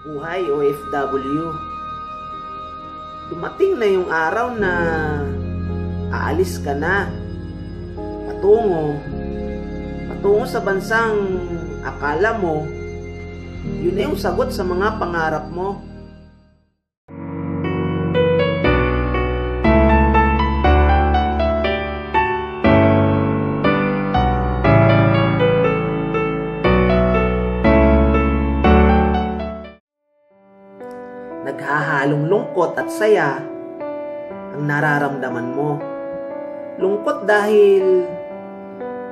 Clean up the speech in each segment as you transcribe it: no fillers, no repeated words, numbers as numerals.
Buhay OFW. Dumating na yung araw na aalis ka na patungo sa bansang akala mo yun na yung sagot sa mga pangarap mo. Naghahalong lungkot at saya ang nararamdaman mo. Lungkot dahil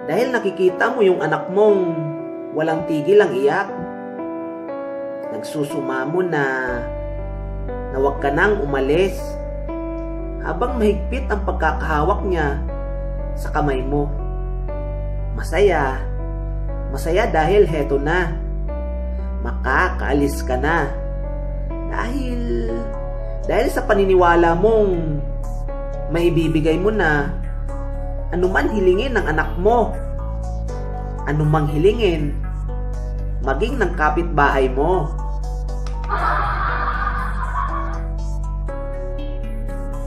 nakikita mo yung anak mong walang tigil ang iyak. Nagsusumamo na wag ka nang umalis habang mahigpit ang pagkakahawak niya sa kamay mo. Masaya dahil heto na, makakaalis ka na. Dahil sa paniniwala mong maibibigay mo na anuman hilingin ng anak mo, anumang hilingin, maging ng kapitbahay mo.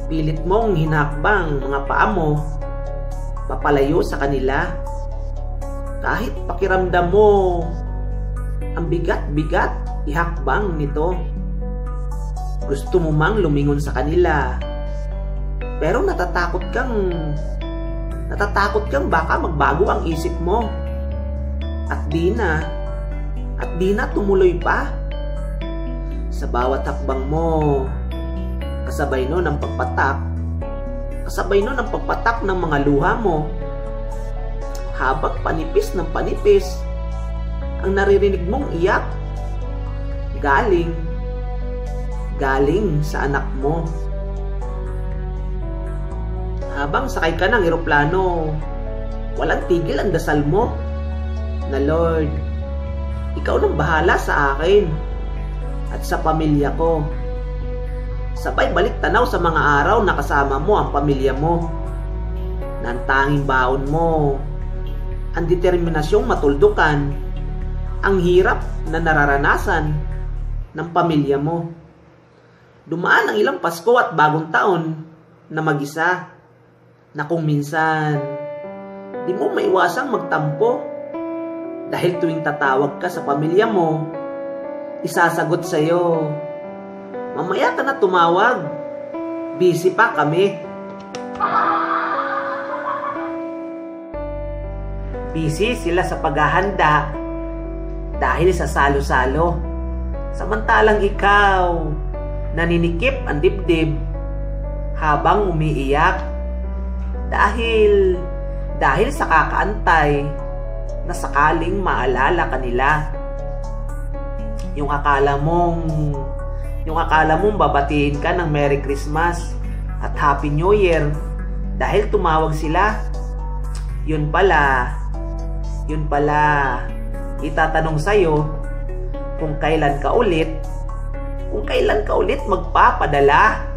Pilit mong hinakbang mga paa mo papalayo sa kanila. Kahit pakiramdam mo ang bigat-bigat ihakbang nito. Gusto mo mang lumingon sa kanila, pero natatakot kang baka magbago ang isip mo. At di na tumuloy pa. Sa bawat hakbang mo, kasabay nun ang pagpatak ng mga luha mo. Habang panipis ng panipis ang naririnig mong iyak galing sa anak mo. Habang sakay ka ng eroplano, walang tigil ang dasal mo na, Lord, ikaw nang bahala sa akin at sa pamilya ko. Sabay balik tanaw sa mga araw na kasama mo ang pamilya mo, na ang tanging baon mo ang determinasyong matuldukan ang hirap na nararanasan ng pamilya mo. Dumaan ang ilang Pasko at bagong taon na mag-isa, na kung minsan di mo maiwasang magtampo dahil tuwing tatawag ka sa pamilya mo, isasagot sa'yo, mamaya ka na tumawag, busy pa kami. Busy sila sa paghahanda dahil sa salo-salo, samantalang ikaw naninikip ang dibdib habang umiiyak dahil sa kakaantay na sakaling maalala kanila. Yung akala mong babatiin ka ng Merry Christmas at Happy New Year dahil tumawag sila. Yun pala itatanong sa'yo kung kailan ka ulit magpapadala.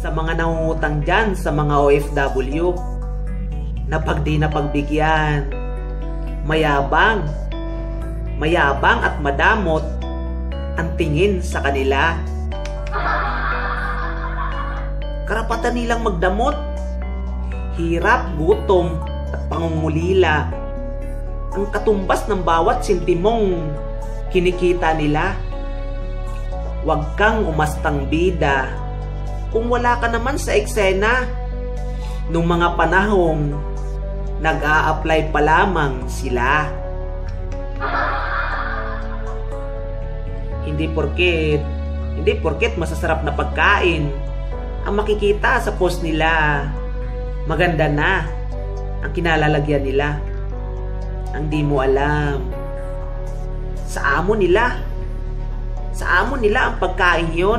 Sa mga nangungutang dyan sa mga OFW na pag di napagbigyan, mayabang at madamot ang tingin sa kanila. Karapatan nilang magdamot, hirap, gutom at pangungulila ang katumbas ng bawat sentimong kinikita nila. Huwag kang umastang bida kung wala ka naman sa eksena nung mga panahong nag-a-apply pa lamang sila. Hindi porket masasarap na pagkain ang makikita sa post nila, maganda na ang kinalalagyan nila. Ang di mo alam, sa amo nila ang pagkain yun.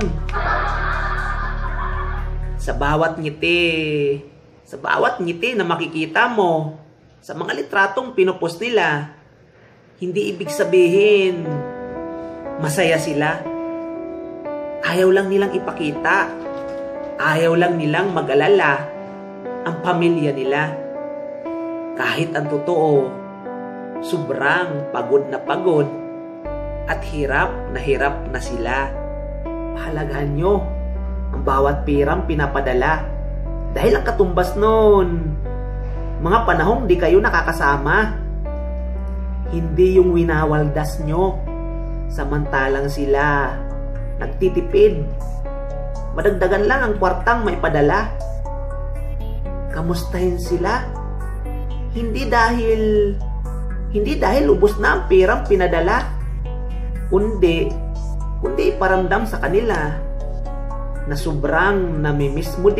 Sa bawat ngiti na makikita mo sa mga litratong pinupost nila, hindi ibig sabihin masaya sila. Ayaw lang nilang ipakita, ayaw lang nilang mag-alala ang pamilya nila. Kahit ang totoo, Sobrang pagod at hirap na sila. Pahalagahan nyo ang bawat pirang pinapadala. Dahil ang katumbas nun, mga panahong di kayo nakakasama. Hindi yung winawaldas nyo, samantalang sila nagtitipid. Madagdagan lang ang kwartang may padala. Kamustahin sila? Hindi dahil ubos na ang pirang pinadala, kundi iparamdam sa kanila na sobrang namimiss mo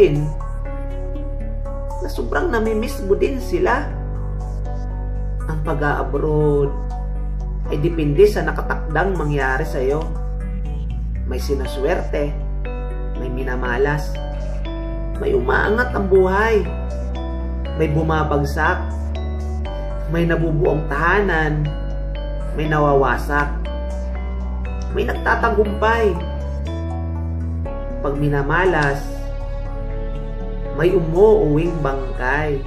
din sila. Ang pag-a-abroad ay depende sa nakatakdang mangyari sa'yo. May sinaswerte, may minamalas, may umaangat ang buhay, may bumabagsak, may nabubuong tahanan, may nawawasak, may nagtatagumpay. Pag minamalas, may umuuwing bangkay.